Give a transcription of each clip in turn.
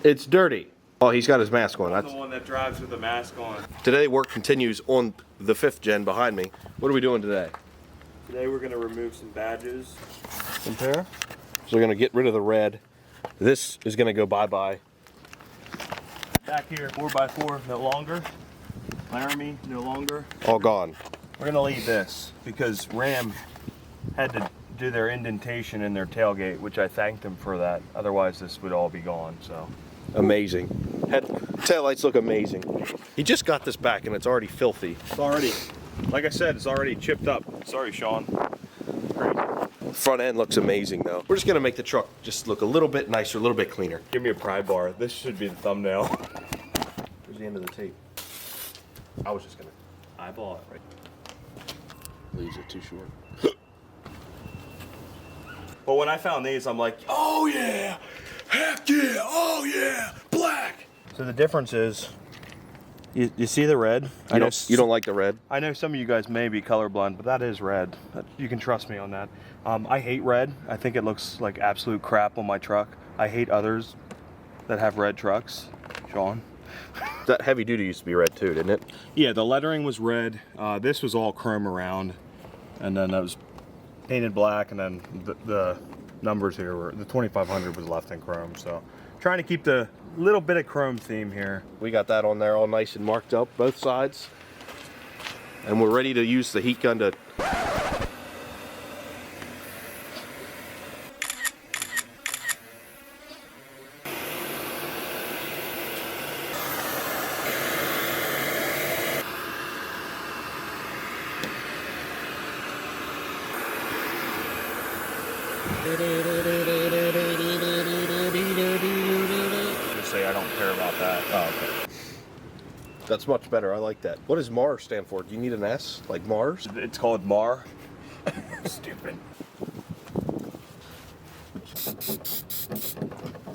It's dirty. Oh, he's got his mask on. I'm the one that drives with the mask on. Today work continues on the 5th gen behind me. What are we doing today? Today we're gonna remove some badges. Compare. So we're gonna get rid of the red. This is gonna go bye-bye. Back here, 4x4 no longer. Laramie no longer. All gone. We're gonna leave this because Ram had to do their indentation in their tailgate, which I thanked them for that. Otherwise this would all be gone, so. Amazing. Taillights look amazing. He just got this back and it's already filthy. It's already, like I said, it's already chipped up. Sorry, Sean. Crazy. Front end looks amazing though. We're just gonna make the truck just look a little bit nicer, a little bit cleaner. Give me a pry bar. This should be the thumbnail. Where's the end of the tape? I was just gonna eyeball it right. Leaves it too short. But when I found these, I'm like, oh yeah, heck yeah, oh yeah, black. So the difference is, you see the red? You don't like the red? I know some of you guys may be colorblind, but that is red. You can trust me on that. I hate red. I think it looks like absolute crap on my truck. I hate others that have red trucks. Sean? That heavy duty used to be red too, didn't it? Yeah, the lettering was red. This was all chrome around, and then that was painted black, and then the numbers here were, the 2500 was left in chrome. So trying to keep the little bit of chrome theme here. We got that on there all nice and marked up, both sides. And we're ready to use the heat gun to... Just say I don't care about that. Oh, okay. That's much better. I like that. What does MAR stand for? Do you need an S? Like Mars? It's called MAR. Stupid.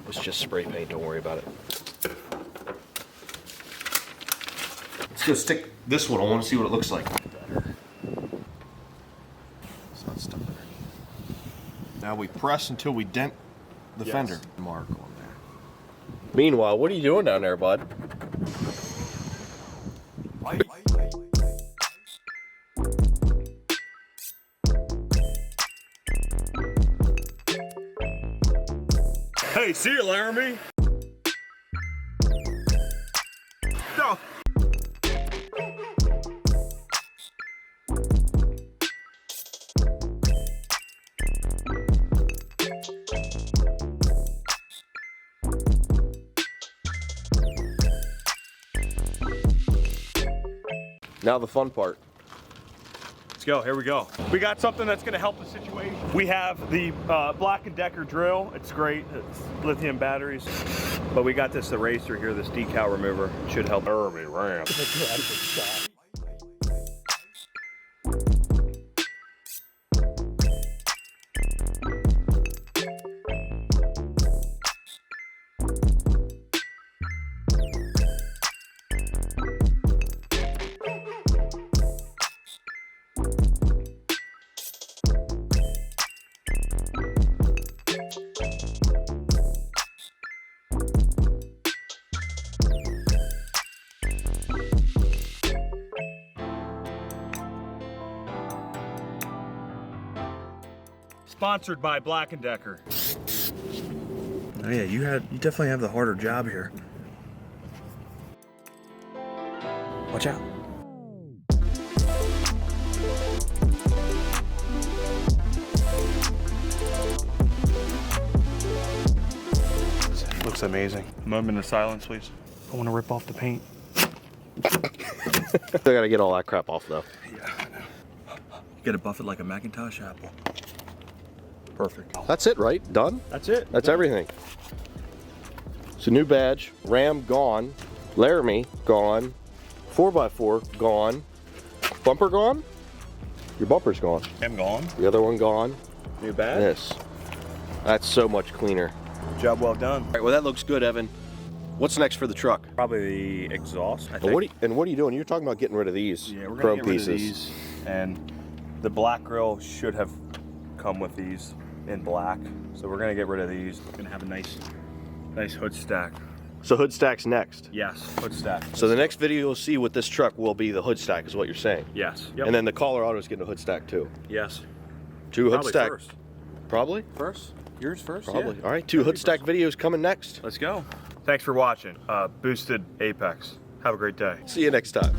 It's just spray paint. Don't worry about it. Let's go stick this one. I want to see what it looks like. It's not stuck there. Now we press until we dent the fender. Mark on there. Meanwhile, what are you doing down there, bud? Hey, see you, Laramie. No. Now the fun part. Let's go, here we go. We got something that's gonna help the situation. We have the Black & Decker drill. It's great, it's lithium batteries. But we got this eraser here, this decal remover. It should help. Laramie Ram. Sponsored by Black & Decker. Oh yeah, you definitely have the harder job here. Watch out. Looks amazing. Moment of silence, please. I want to rip off the paint. Still gotta get all that crap off though. Yeah, I know. You gotta buff it like a Macintosh apple. Perfect. That's it, right? Done? That's it. That's everything. So new badge, Ram gone, Laramie gone, 4x4 gone, bumper gone? Your bumper's gone. I'm gone. The other one gone. New badge? Yes. That's so much cleaner. Job well done. All right, well that looks good, Evan. What's next for the truck? Probably the exhaust, I think. What are you doing? You're talking about getting rid of these Yeah, we're gonna chrome get rid pieces. of these, and the black grill should have come with these in black. So we're gonna get rid of these. We're gonna have a nice hood stack So hood stack's next. Yes, hood stack. So the next video you'll see with this truck will be the hood stack, is what you're saying. Yes. Yep. And then the Colorado's getting a hood stack too. Yes. 2 hood Probably stack. first. Probably? First? Yours first? Probably. Yeah. All right, 2 hood stack videos coming next. Let's go. Thanks for watching. Boosted Apex. Have a great day. See you next time.